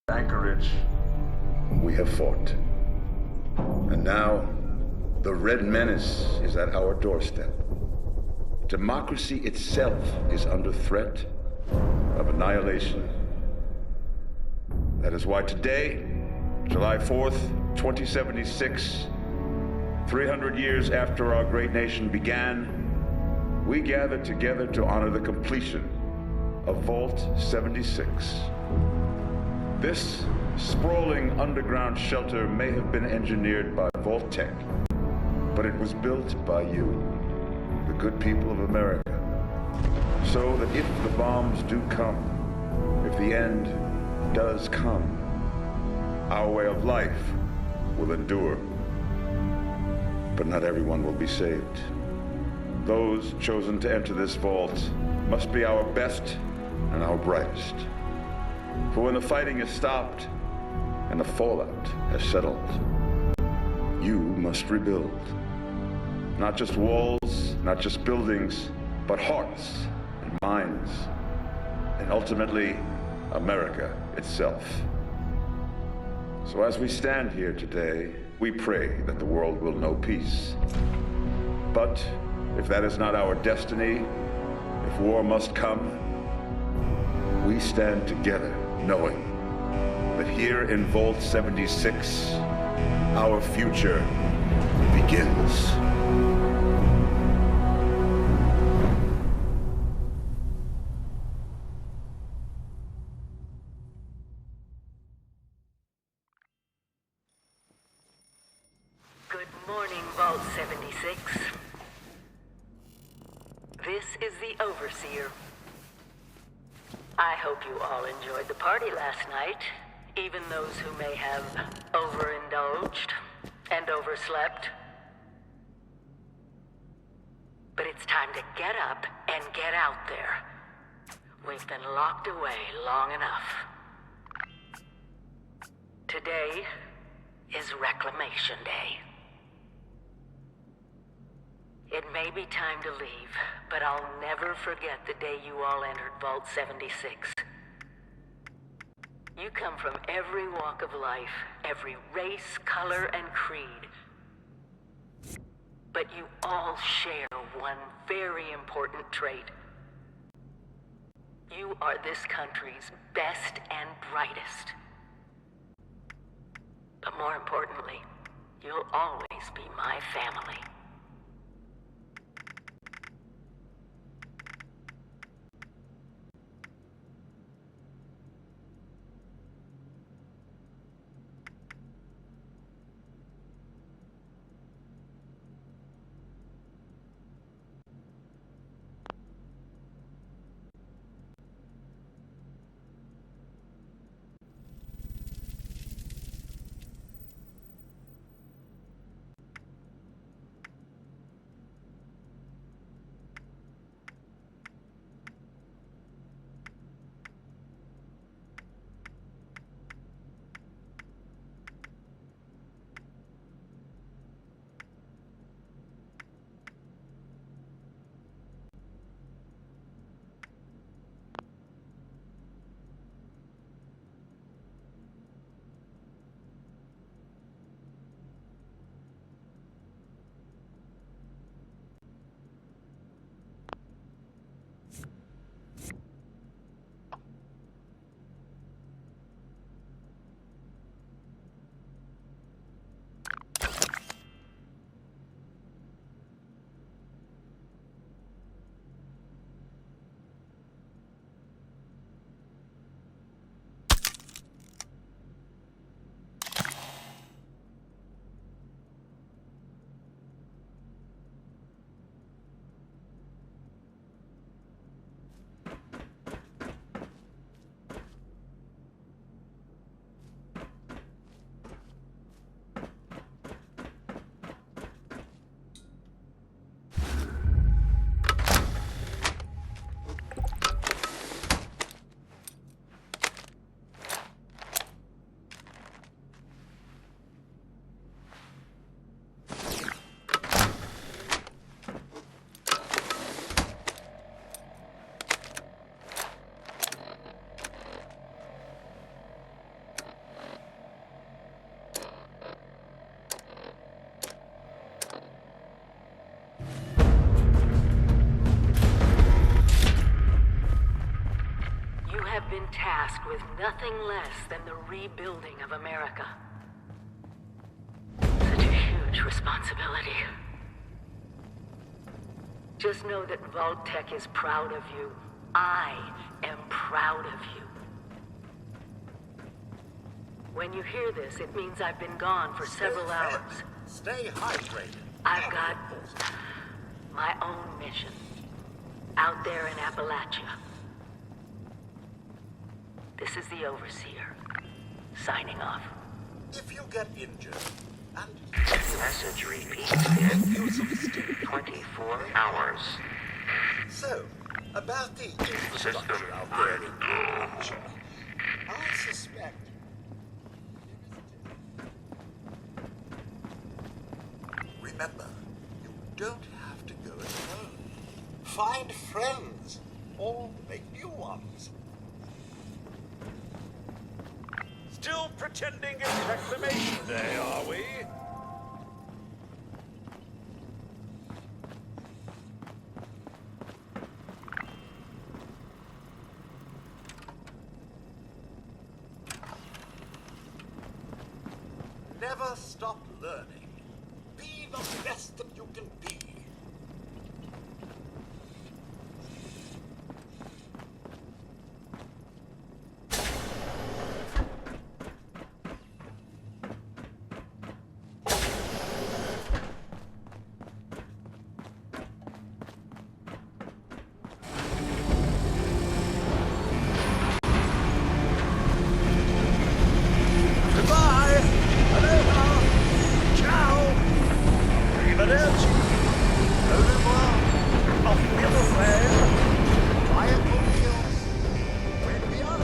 Anchorage, we have fought. And now, the Red Menace is at our doorstep. Democracy itself is under threat of annihilation. That is why today, July 4th, 2076, 300 years after our great nation began, we gather together to honor the completion of Vault 76. This sprawling underground shelter may have been engineered by Vault-Tec, but it was built by you, the good people of America, so that if the bombs do come, if the end does come, our way of life will endure. But not everyone will be saved. Those chosen to enter this vault must be our best and our brightest. For when the fighting is stopped and the fallout has settled, you must rebuild. Not just walls, not just buildings, but hearts and minds, and ultimately, America itself. So as we stand here today, we pray that the world will know peace. But if that is not our destiny, if war must come, we stand together knowing that here in Vault 76, our future begins. Good morning, Vault 76. This is the Overseer. I hope you all enjoyed the party last night, even those who may have overindulged and overslept. But it's time to get up and get out there. We've been locked away long enough. Today is Reclamation Day. It may be time to leave, but I'll never forget the day you all entered Vault 76. You come from every walk of life, every race, color, and creed. But you all share one very important trait. You are this country's best and brightest. But more importantly, you'll always be my family. tasked with nothing less than the rebuilding of America. Such a huge responsibility. Just know that Vault-Tec is proud of you. I am proud of you. When you hear this, it means I've been gone for several hours. Stay hydrated. I've got my own mission out there in Appalachia. This is the Overseer, signing off. If you get injured, and Message repeats in 24 hours. so, about the infrastructure out there in Appalachia, I suspect. Remember, you don't have to go it alone. Find friends, or make new ones. Still pretending it's Reclamation Day, are we? Never stop learning. Be the best that you can be. Goodbye! Aloha! Ciao! Arrivederci! Au revoir! Auf Wiedersehen! Quiet kills. When we are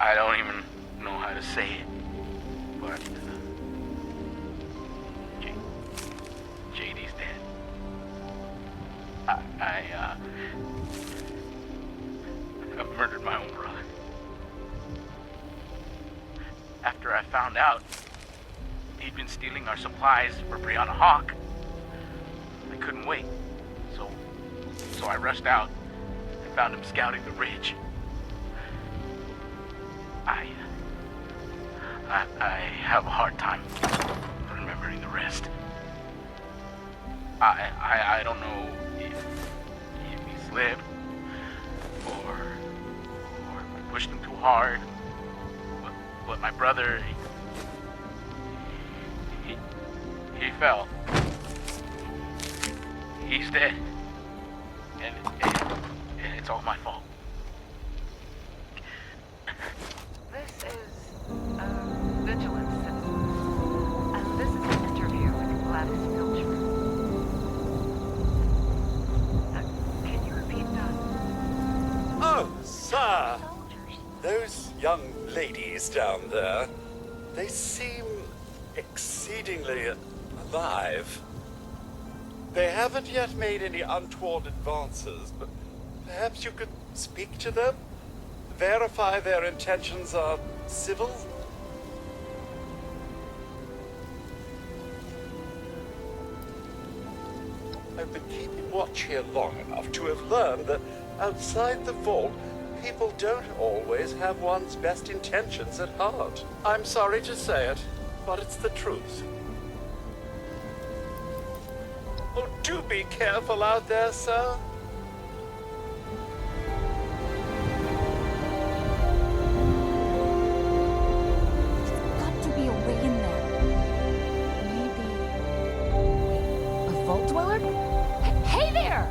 I don't even know how to say it, but JD's dead. I murdered my own brother. After I found out he'd been stealing our supplies for Brianna Hawk, I couldn't wait. So I rushed out and found him scouting the ridge. I have a hard time remembering the rest. I don't know if he slipped or I pushed him too hard. But my brother, he fell. He's dead. And it's all my fault. This is Vigilance Citizen, and this is an interview with Gladys Pilcher. Can you repeat that? Oh, sir. Those young ladies down there, they seem exceedingly alive. They haven't yet made any untoward advances, but perhaps you could speak to them? Verify their intentions are civil? I've been keeping watch here long enough to have learned that outside the vault, people don't always have one's best intentions at heart. I'm sorry to say it, but it's the truth. Oh, do be careful out there, sir. Got to be a way in there. Maybe a vault dweller? Hey there!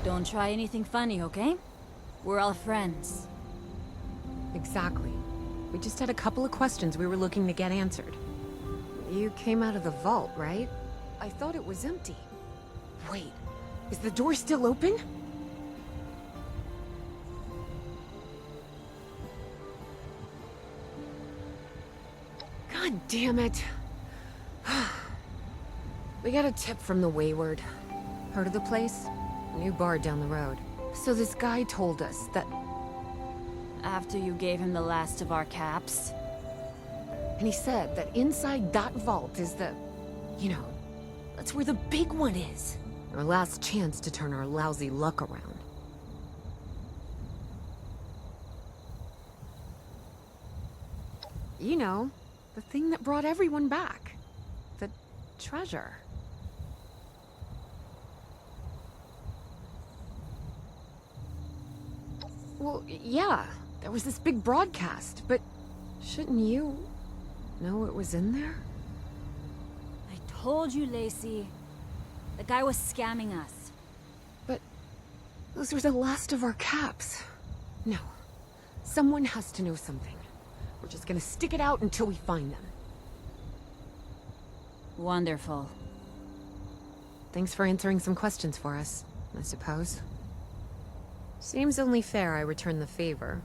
Don't try anything funny, okay? We're all friends. Exactly. We just had a couple of questions we were looking to get answered. You came out of the vault, right? I thought it was empty. Wait, is the door still open? God damn it. We got a tip from the Wayward. Heard of the place? New bar down the road. So this guy told us that... After you gave him the last of our caps. And he said that inside that vault is the... You know, that's where the big one is. Our last chance to turn our lousy luck around. You know, the thing that brought everyone back. The treasure. Well, yeah, there was this big broadcast, but shouldn't you know it was in there? I told you, Lacey. The guy was scamming us. But those were the last of our caps. No, someone has to know something. We're just gonna stick it out until we find them. Wonderful. Thanks for answering some questions for us, I suppose. Seems only fair I return the favor.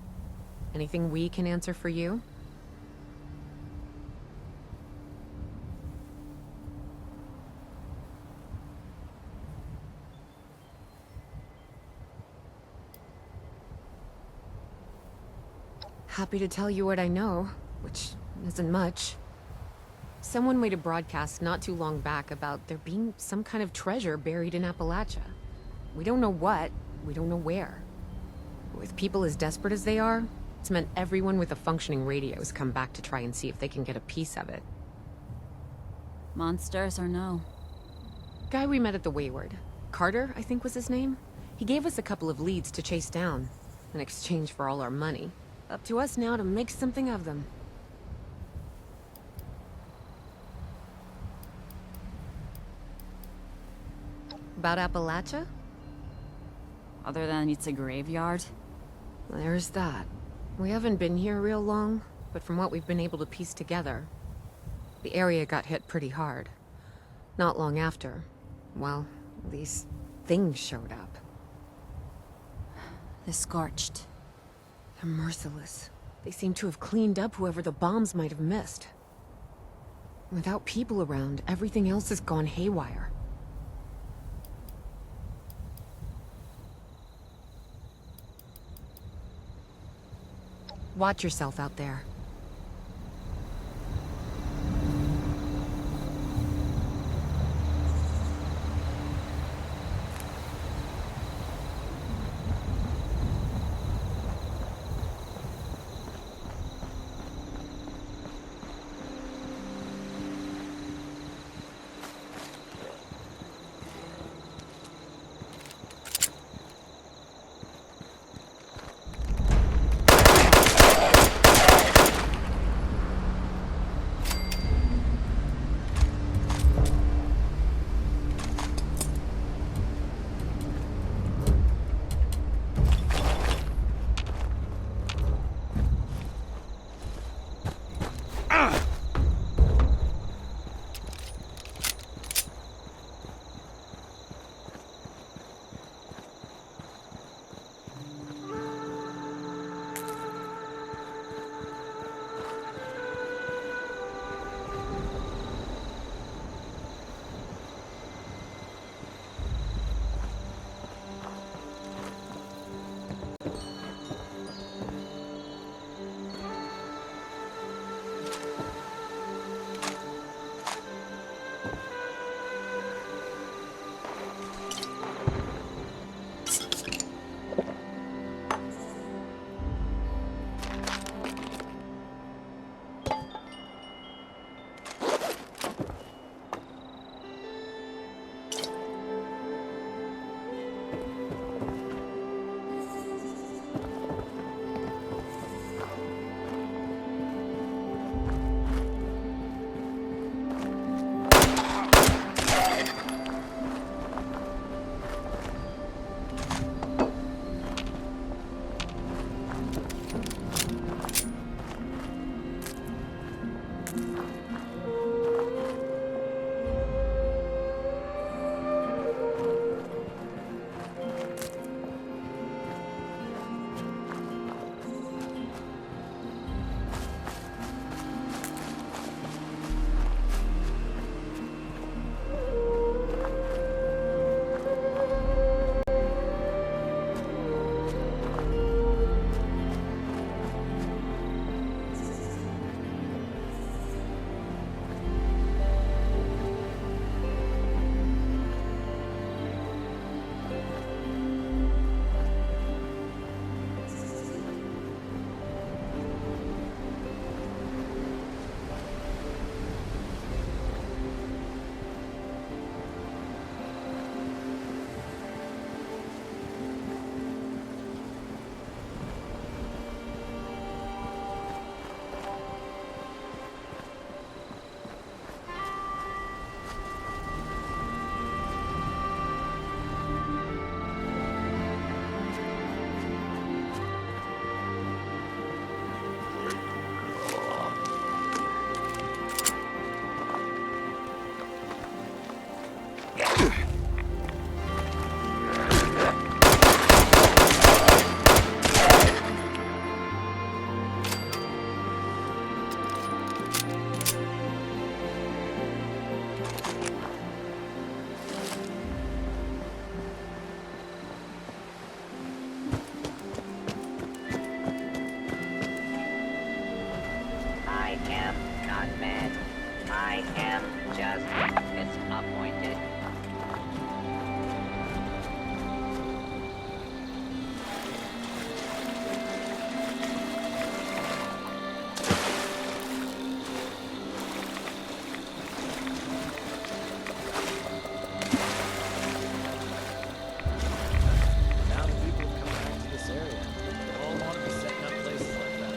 Anything we can answer for you? Happy to tell you what I know, which isn't much. Someone made a broadcast not too long back about there being some kind of treasure buried in Appalachia. We don't know what, we don't know where. With people as desperate as they are, it's meant everyone with a functioning radio has come back to try and see if they can get a piece of it. Monsters or no? Guy we met at the Wayward. Carter, I think was his name. He gave us a couple of leads to chase down, in exchange for all our money. Up to us now to make something of them. About Appalachia? Other than it's a graveyard? There's that. We haven't been here real long, but from what we've been able to piece together, the area got hit pretty hard. Not long after, well, these things showed up. The Scorched. They're merciless. They seem to have cleaned up whoever the bombs might have missed. Without people around, everything else has gone haywire. Watch yourself out there. not mad. I am just disappointed. Now that people have come back to this area, they all want to be setting up places like that.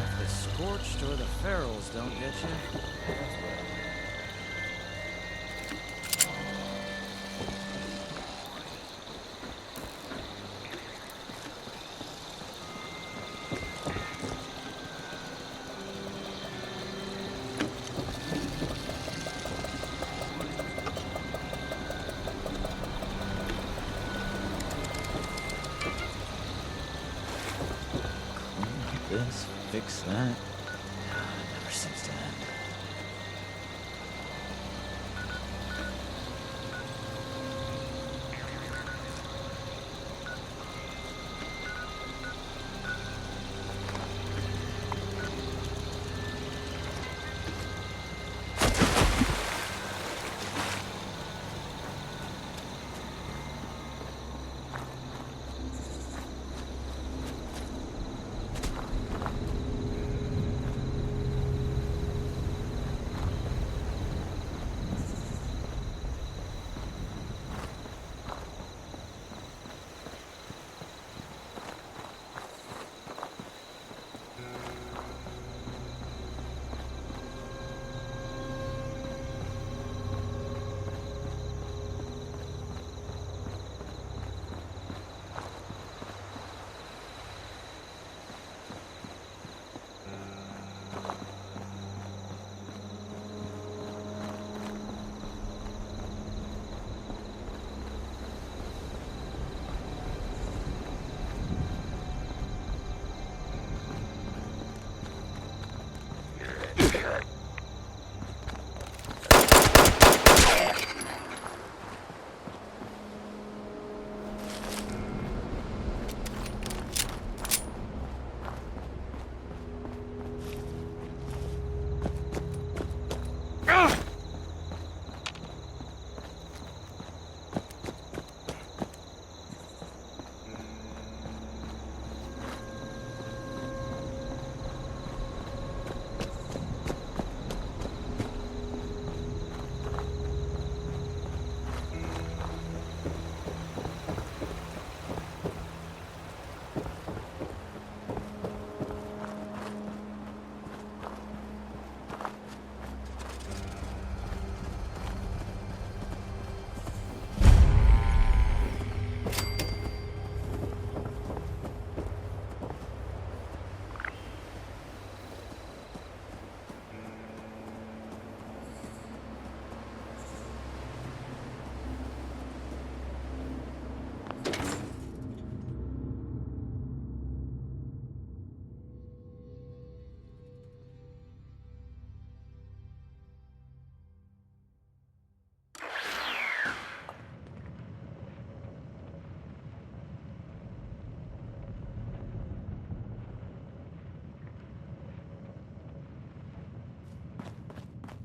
If the Scorched or the Ferals don't get you, that's well. This, fix that. It never seems to end.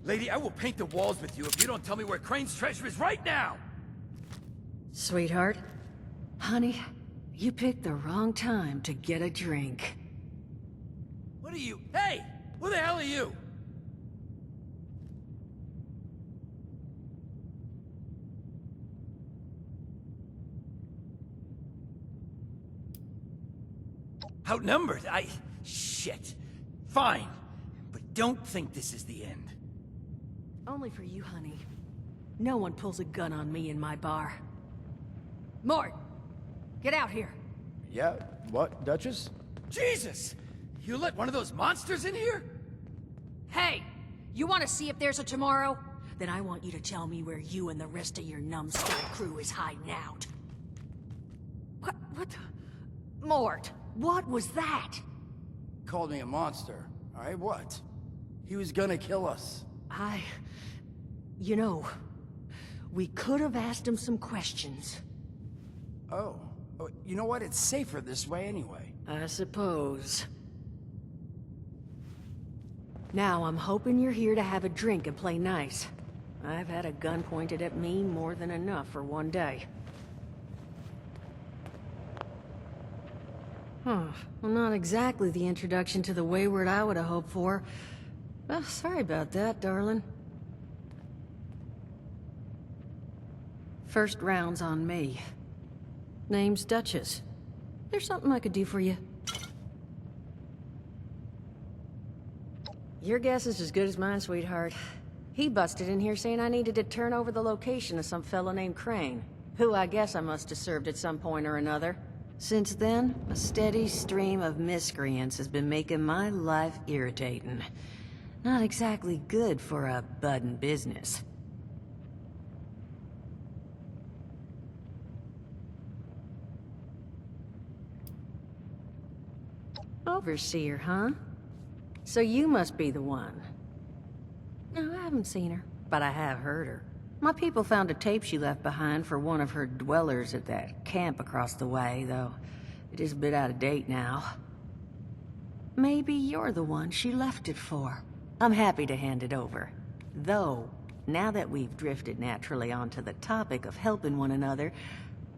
Lady, I will paint the walls with you if you don't tell me where Crane's treasure is right now! Sweetheart? Honey, you picked the wrong time to get a drink. What What are you? Hey! Who the hell are you? Outnumbered? Shit. Fine. But don't think this is the end. Only for you, honey. No one pulls a gun on me in my bar. Mort! Get out here! Yeah, what, Duchess? Jesus! You let one of those monsters in here? Hey! You want to see if there's a tomorrow? Then I want you to tell me where you and the rest of your numbskull crew is hiding out. What the... Mort, what was that? Called me a monster. Alright, what? He was gonna kill us. You know, we could have asked him some questions. Oh, you know what? It's safer this way anyway. I suppose. Now, I'm hoping you're here to have a drink and play nice. I've had a gun pointed at me more than enough for one day. Huh. Well, not exactly the introduction to the Wayward I would have hoped for. Well, sorry about that, darling. First round's on me. Name's Duchess. There's something I could do for you. Your guess is as good as mine, sweetheart. He busted in here saying I needed to turn over the location of some fellow named Crane, who I guess I must have served at some point or another. Since then, a steady stream of miscreants has been making my life irritating. Not exactly good for a budding business. Overseer, huh? So you must be the one. No, I haven't seen her, but I have heard her. My people found a tape she left behind for one of her dwellers at that camp across the way, though it is a bit out of date now. Maybe you're the one she left it for. I'm happy to hand it over. Though, now that we've drifted naturally onto the topic of helping one another,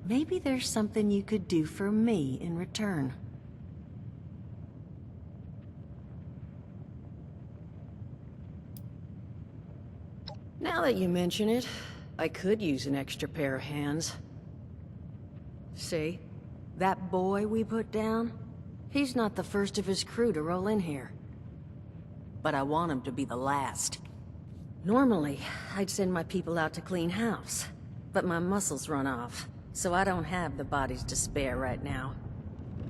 maybe there's something you could do for me in return. Now that you mention it, I could use an extra pair of hands. See? That boy we put down? He's not the first of his crew to roll in here. But I want him to be the last. Normally, I'd send my people out to clean house. But my muscles run off, so I don't have the bodies to spare right now.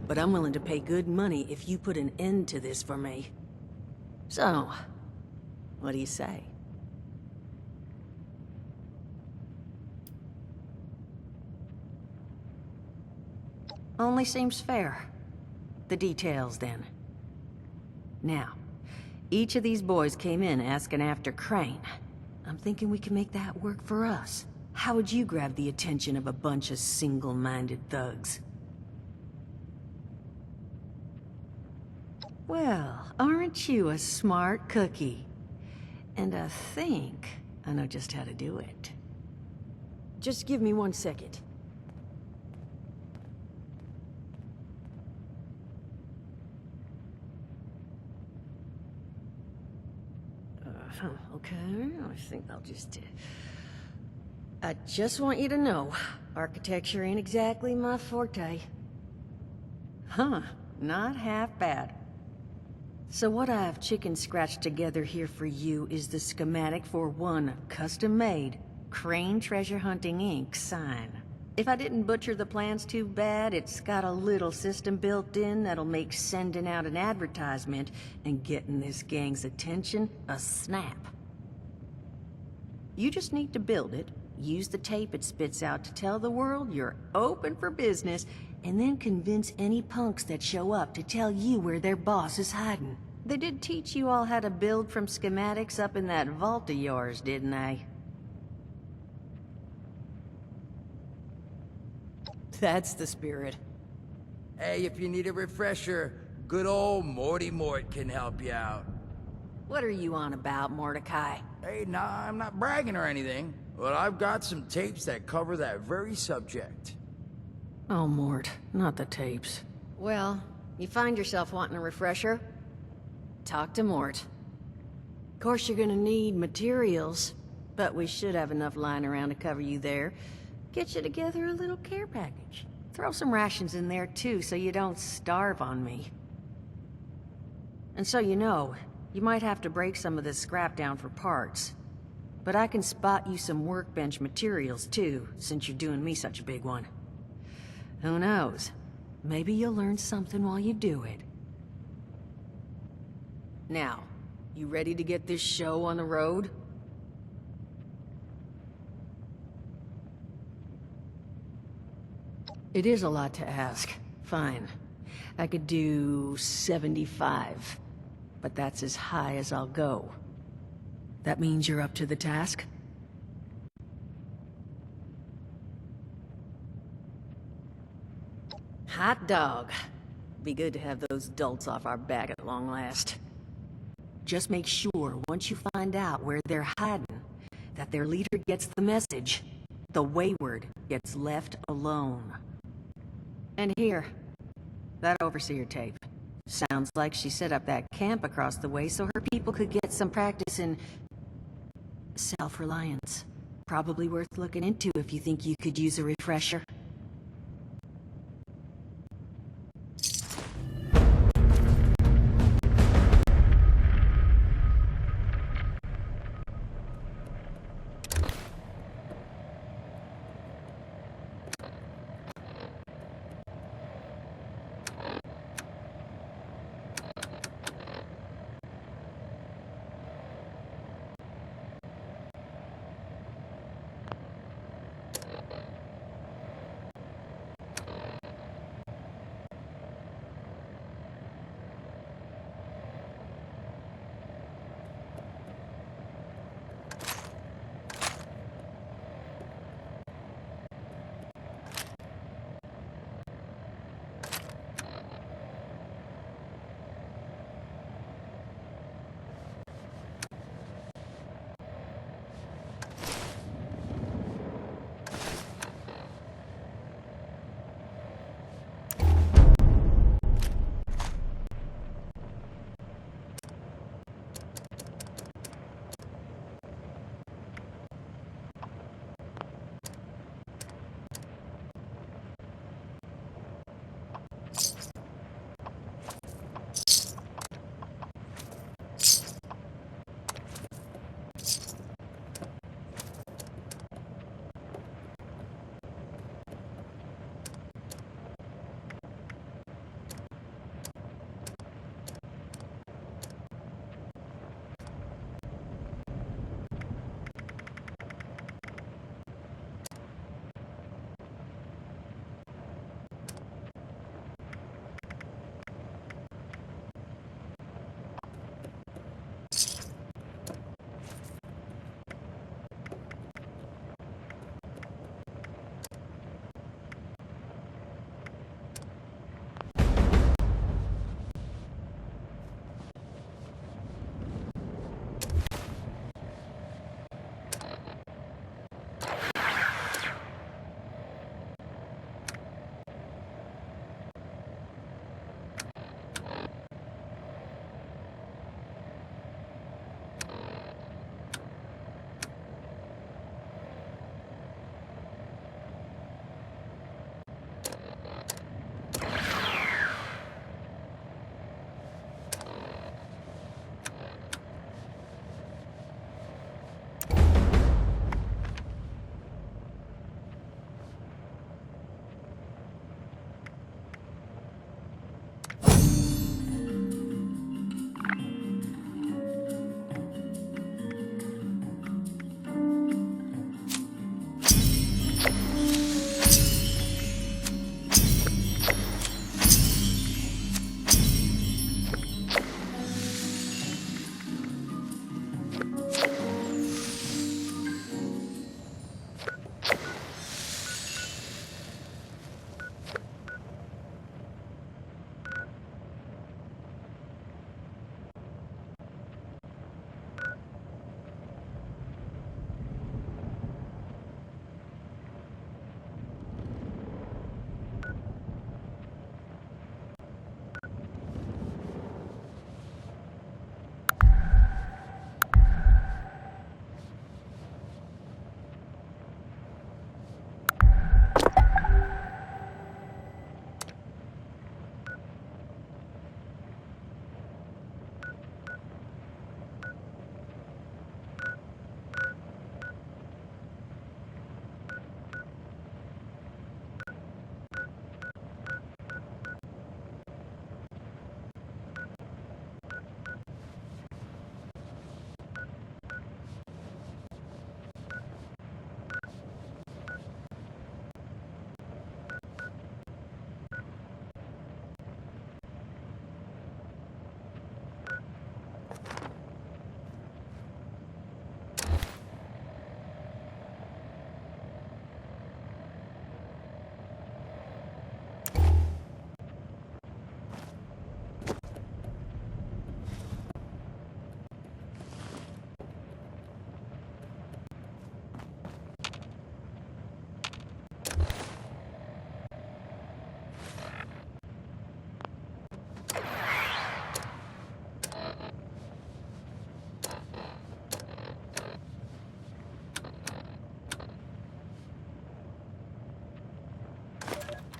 But I'm willing to pay good money if you put an end to this for me. So, what do you say? Only seems fair. The details, then. Now, each of these boys came in asking after Crane. I'm thinking we can make that work for us. How would you grab the attention of a bunch of single-minded thugs? Well, aren't you a smart cookie? And I think I know just how to do it. Just give me 1 second. Okay, I think I'll just... I just want you to know, architecture ain't exactly my forte. Huh, not half bad. So what I've chicken scratched together here for you is the schematic for one custom-made Crane Treasure Hunting Inc. sign. If I didn't butcher the plans too bad, it's got a little system built in that'll make sending out an advertisement and getting this gang's attention a snap. You just need to build it, use the tape it spits out to tell the world you're open for business, and then convince any punks that show up to tell you where their boss is hiding. They did teach you all how to build from schematics up in that vault of yours, didn't they? That's the spirit. Hey, if you need a refresher, good old Morty Mort can help you out. What are you on about, Mordecai? Hey, nah, I'm not bragging or anything, but I've got some tapes that cover that very subject. Oh, Mort, not the tapes. Well, you find yourself wanting a refresher? talk to Mort. Of course, you're gonna need materials, but we should have enough lying around to cover you there. Get you together a little care package. Throw some rations in there, too, so you don't starve on me. And so you know, you might have to break some of this scrap down for parts. But I can spot you some workbench materials, too, since you're doing me such a big one. Who knows? Maybe you'll learn something while you do it. Now, you ready to get this show on the road? It is a lot to ask. Fine. I could do 75. But that's as high as I'll go. That means you're up to the task? Hot dog. Be good to have those dolts off our back at long last. Just make sure, once you find out where they're hiding, that their leader gets the message. The wayward gets left alone. And here, that overseer tape. Sounds like she set up that camp across the way so her people could get some practice in self-reliance. Probably worth looking into if you think you could use a refresher.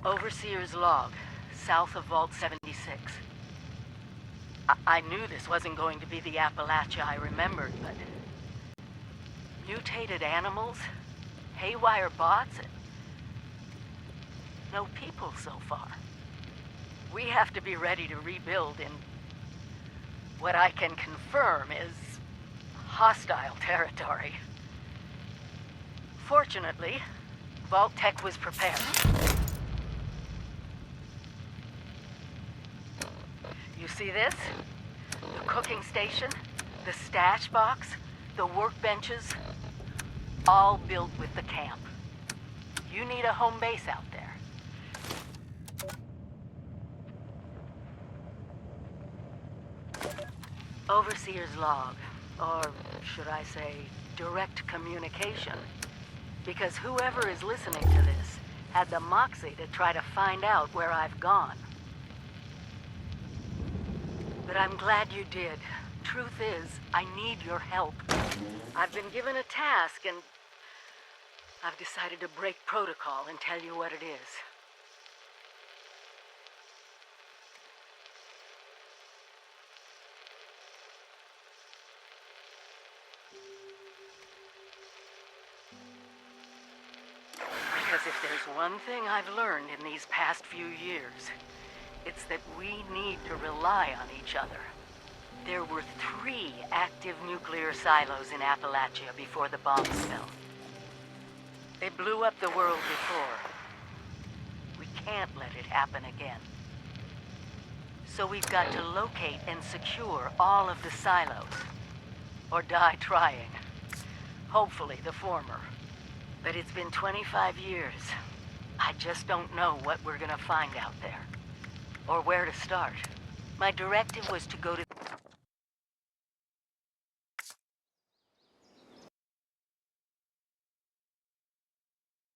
Overseer's log, south of Vault 76. I knew this wasn't going to be the Appalachia I remembered, but... mutated animals, haywire bots, and... no people so far. We have to be ready to rebuild in... what I can confirm is... hostile territory. Fortunately, Vault-Tec was prepared. You see this? The cooking station, the stash box, the workbenches, all built with the camp. You need a home base out there. Overseer's log, or should I say, direct communication. Because whoever is listening to this had the moxie to try to find out where I've gone. But I'm glad you did. Truth is, I need your help. I've been given a task and I've decided to break protocol and tell you what it is. Because if there's one thing I've learned in these past few years, it's that we need to rely on each other. There were 3 active nuclear silos in Appalachia before the bombs fell. They blew up the world before. We can't let it happen again. So we've got to locate and secure all of the silos. Or die trying. Hopefully the former. But it's been 25 years. I just don't know what we're gonna find out there. Or where to start. My directive was to go to